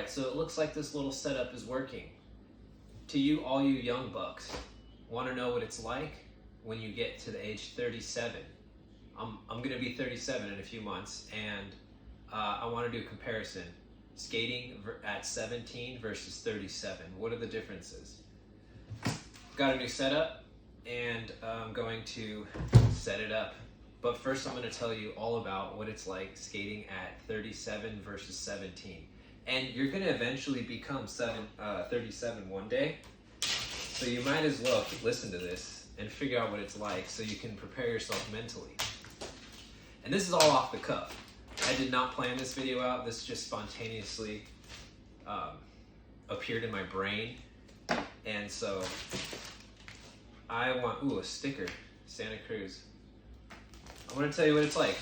right, so it looks like this little setup is working. To you, all you young bucks, want to know what it's like when you get to the age 37. I'm going to be 37 in a few months, and I want to do a comparison. Skating at 17 versus 37. What are the differences? Got a new setup, and I'm going to set it up. But first I'm going to tell you all about what it's like skating at 37 versus 17. And you're going to eventually become 37 one day. So you might as well listen to this and figure out what it's like so you can prepare yourself mentally. And this is all off the cuff. I did not plan this video out. This just spontaneously appeared in my brain. And so I want, a sticker, Santa Cruz. I want to tell you what it's like.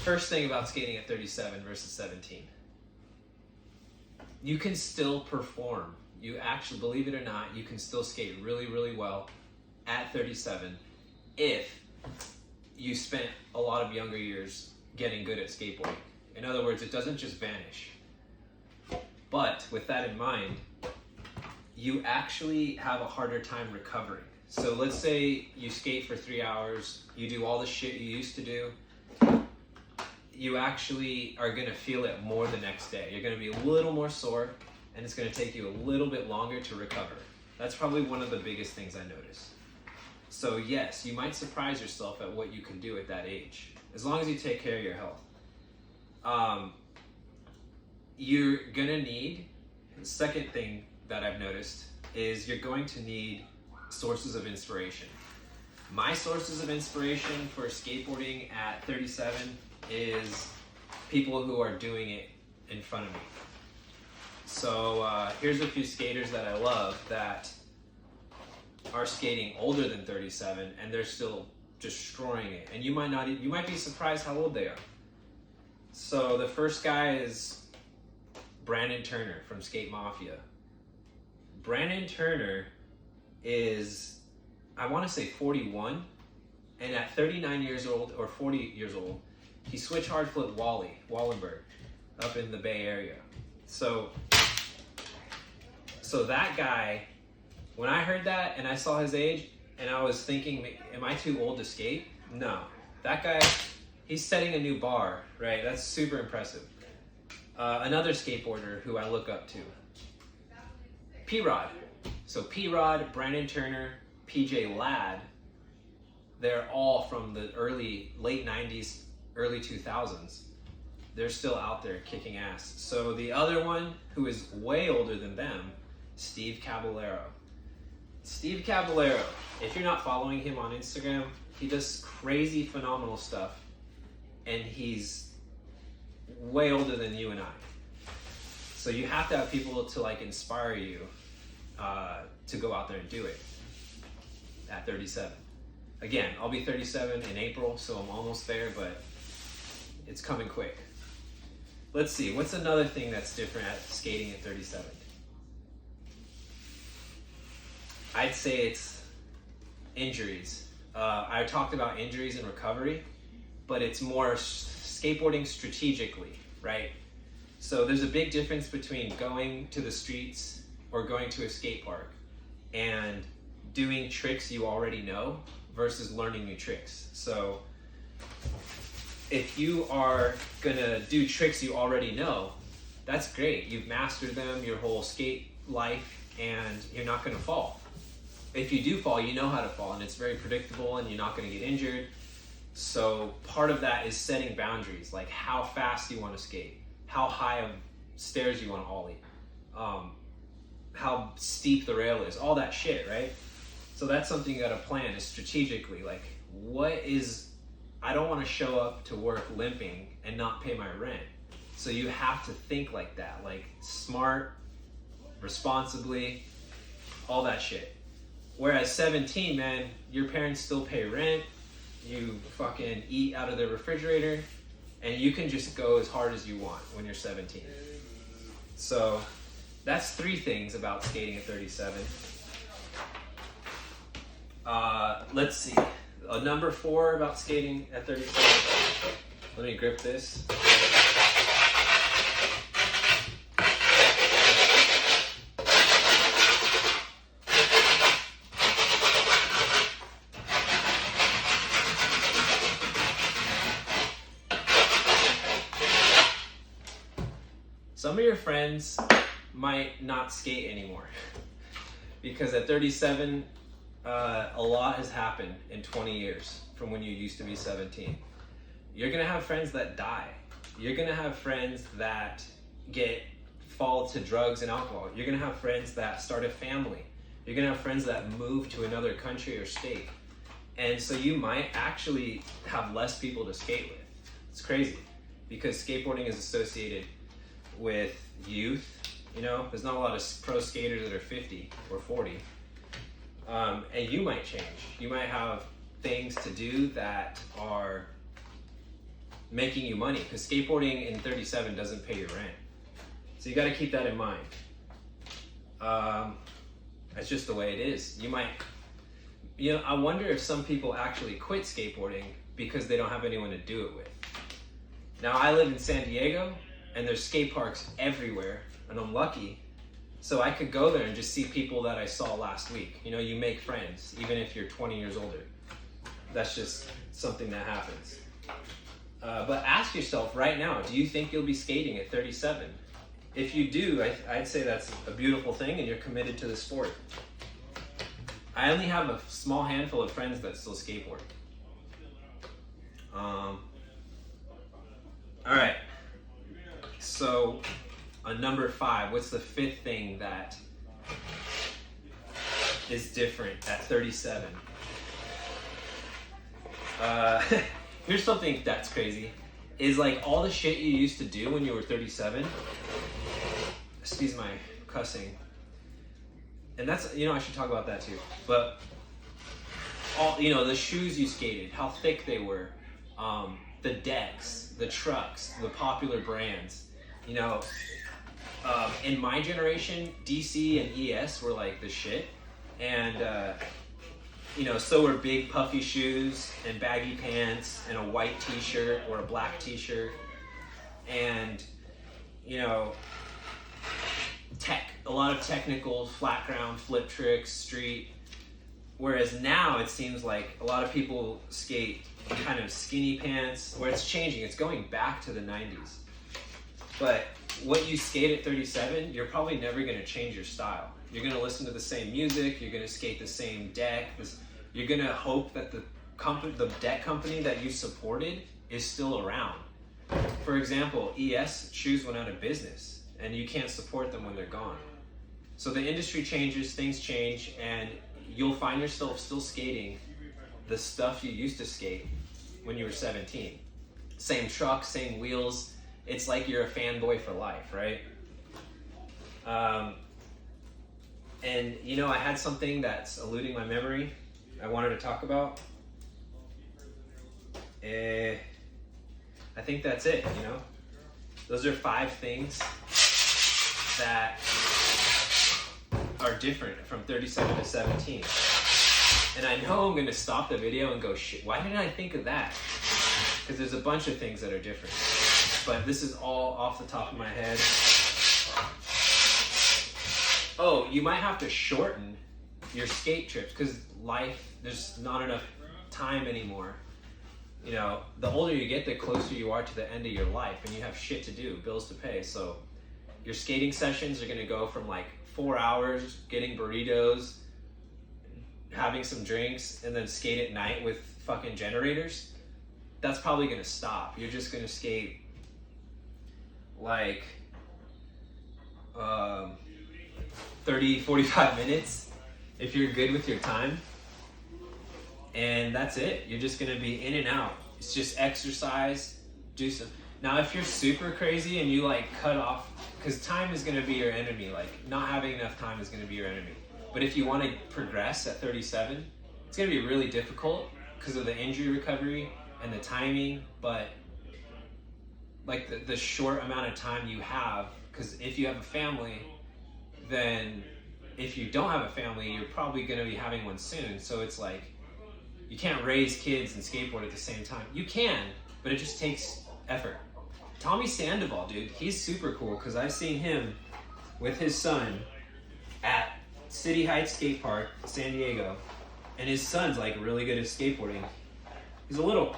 First thing about skating at 37 versus 17. You can still perform. You actually, believe it or not, you can still skate really, really well at 37 if you spent a lot of younger years getting good at skateboarding. In other words, it doesn't just vanish. But with that in mind, you actually have a harder time recovering. So let's say you skate for 3 hours, you do all the shit you used to do, you actually are gonna feel it more the next day. You're gonna be a little more sore, and it's gonna take you a little bit longer to recover. That's probably one of the biggest things I noticed. So yes, you might surprise yourself at what you can do at that age, as long as you take care of your health. You're gonna need, the second thing that I've noticed is you're going to need sources of inspiration. My sources of inspiration for skateboarding at 37 is people who are doing it in front of me. So here's a few skaters that I love that are skating older than 37 and they're still destroying it. And you might be surprised how old they are. So the first guy is Brandon Turner from Skate Mafia. Brandon Turner is, I want to say 41, and at 39 years old or 40 years old, he switched hard flip Wallenberg up in the Bay Area. So that guy, when I heard that and I saw his age and I was thinking, am I too old to skate? No, that guy, he's setting a new bar, right? That's super impressive. Another skateboarder who I look up to, P-Rod. So P-Rod, Brandon Turner, PJ Ladd, they're all from the late 90s, early 2000s. They're still out there kicking ass. So the other one who is way older than them, Steve Caballero. Steve Caballero, if you're not following him on Instagram, he does crazy, phenomenal stuff. And he's way older than you and I. So you have to have people to like inspire you to go out there and do it at 37. Again, I'll be 37 in April, so I'm almost there, but it's coming quick. Let's see, what's another thing that's different at skating at 37? I'd say it's injuries. I talked about injuries and recovery, but it's more skateboarding strategically, right? So there's a big difference between going to the streets or going to a skate park and doing tricks you already know versus learning new tricks. So if you are gonna do tricks you already know, that's great. You've mastered them your whole skate life and you're not gonna fall. If you do fall, you know how to fall and it's very predictable and you're not gonna get injured. So part of that is setting boundaries, like how fast you wanna skate, how high of stairs you wanna ollie, how steep the rail is, all that shit, right? So that's something you gotta plan is strategically, like I don't wanna show up to work limping and not pay my rent. So you have to think like that, like smart, responsibly, all that shit. Whereas 17, man, your parents still pay rent, you fucking eat out of the refrigerator, and you can just go as hard as you want when you're 17. So that's 3 things about skating at 37. Let's see. Number 4 about skating at 37. Let me grip this. friends might not skate anymore because at 37, a lot has happened in 20 years from when you used to be 17. You're gonna have friends that die. You're gonna have friends that fall to drugs and alcohol. You're gonna have friends that start a family. You're gonna have friends that move to another country or state. And so you might actually have less people to skate with. It's crazy because skateboarding is associated with youth. You know, there's not a lot of pro skaters that are 50 or 40. And you might change. You might have things to do that are making you money because skateboarding in 37 doesn't pay your rent. So you got to keep that in mind. That's just the way it is. I wonder if some people actually quit skateboarding because they don't have anyone to do it with. Now I live in San Diego and there's skate parks everywhere and I'm lucky. So I could go there and just see people that I saw last week. You know, you make friends even if you're 20 years older. That's just something that happens. But ask yourself right now, do you think you'll be skating at 37? If you do, I'd say that's a beautiful thing and you're committed to the sport. I only have a small handful of friends that still skateboard. All right. So on number 5, what's the 5th thing that is different at 37? Here's something that's crazy. Is like all the shit you used to do when you were 37. Excuse my cussing. And that's, I should talk about that too. But all, the shoes you skated, how thick they were, the decks, the trucks, the popular brands. In my generation, DC and ES were like the shit. And, so were big puffy shoes and baggy pants and a white t-shirt or a black t-shirt. And, a lot of technical, flat ground, flip tricks, street. Whereas now it seems like a lot of people skate kind of skinny pants, where it's changing. It's going back to the 90s. But what you skate at 37, you're probably never going to change your style. You're going to listen to the same music. You're going to skate the same deck. You're going to hope that the deck company that you supported is still around. For example, ES shoes went out of business, and you can't support them when they're gone. So the industry changes, things change, and you'll find yourself still skating the stuff you used to skate when you were 17. Same truck, same wheels. It's like you're a fanboy for life, right? And I had something that's eluding my memory I wanted to talk about. I think that's it, Those are 5 things that are different from 37 to 17. And I know I'm going to stop the video and go, shit, why didn't I think of that? Because there's a bunch of things that are different. But this is all off the top of my head. Oh, you might have to shorten your skate trips because there's not enough time anymore. The older you get, the closer you are to the end of your life, and you have shit to do, bills to pay. So your skating sessions are going to go from like 4 hours, getting burritos, having some drinks, and then skate at night with fucking generators. That's probably going to stop. You're just going to skate like 30, 45 minutes if you're good with your time. And that's it. You're just going to be in and out. It's just exercise, do some. Now, if you're super crazy and you cut off, because time is going to be your enemy. Not having enough time is going to be your enemy. But if you want to progress at 37, it's going to be really difficult because of the injury recovery and the timing. But the short amount of time you have, because if you have a family, then if you don't have a family, you're probably going to be having one soon. So it's you can't raise kids and skateboard at the same time. You can, but it just takes effort. Tommy Sandoval, dude, he's super cool because I've seen him with his son at City Heights Skate Park, San Diego, and his son's really good at skateboarding. He's a little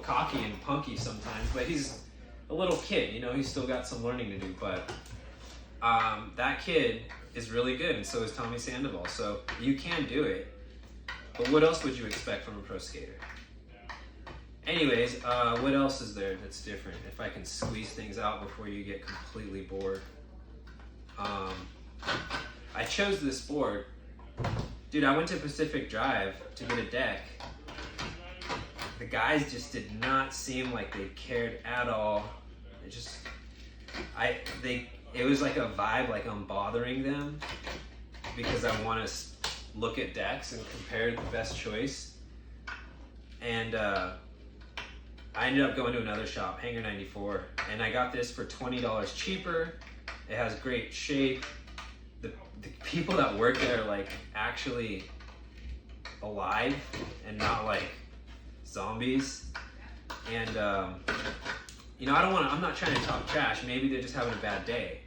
cocky and punky sometimes, but he's a little kid, you know, he's still got some learning to do, but that kid is really good, and so is Tommy Sandoval. So you can do it, but what else would you expect from a pro skater? Anyways, what else is there that's different? If I can squeeze things out before you get completely bored. I chose this board. Dude, I went to Pacific Drive to get a deck. The guys just did not seem like they cared at all. It was like a vibe, like I'm bothering them because I want to look at decks and compare the best choice. And I ended up going to another shop, Hangar 94, and I got this for $20 cheaper. It has great shape. The people that work there are like actually alive and not like zombies. And you know, I'm not trying to talk trash. Maybe they're just having a bad day.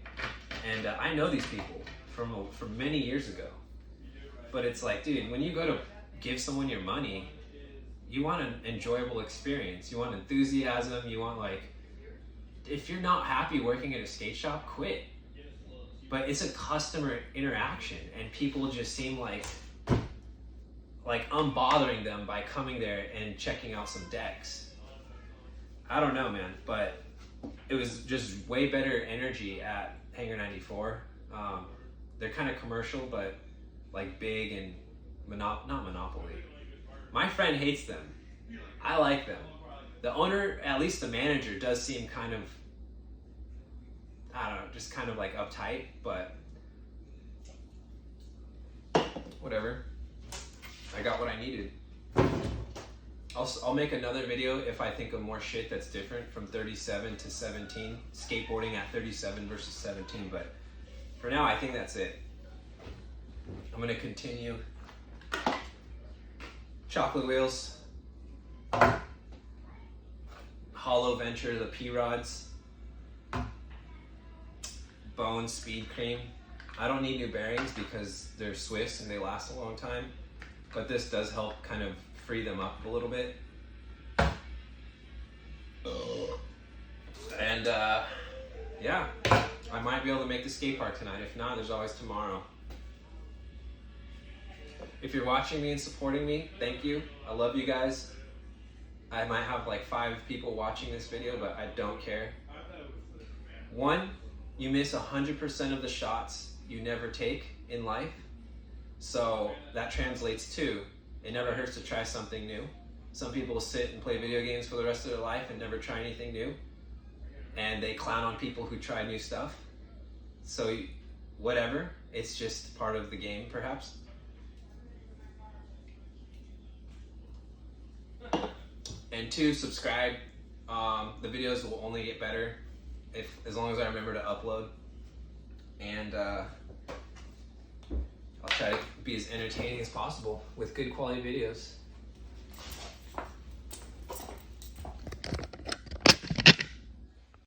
And I know these people from many years ago. But it's like, dude, when you go to give someone your money, you want an enjoyable experience. You want enthusiasm. You want, like, if you're not happy working at a skate shop, quit. But it's a customer interaction, and people just seem like I'm bothering them by coming there and checking out some decks. I don't know, man, but it was just way better energy at Hangar 94. They're kind of commercial, but like big and not Monopoly. My friend hates them. I like them. The owner, at least the manager, does seem kind of, I don't know, just kind of like uptight, but whatever. I got what I needed. I'll make another video if I think of more shit that's different from 37 to 17. Skateboarding at 37 versus 17, but for now I think that's it. I'm gonna continue. Chocolate wheels. Hollow Venture, the P-Rods. Bone Speed Cream. I don't need new bearings because they're Swiss and they last a long time, but this does help kind of free them up a little bit. And yeah, I might be able to make the skate park tonight. If not, there's always tomorrow. If you're watching me and supporting me, thank you. I love you guys. I might have like 5 people watching this video, but I don't care. 1, you miss 100% of the shots you never take in life. So that translates to, it never hurts to try something new. Some people sit and play video games for the rest of their life and never try anything new. And they clown on people who try new stuff. So whatever, it's just part of the game perhaps. And 2, subscribe. The videos will only get better as long as I remember to upload. And I'll try to be as entertaining as possible with good quality videos.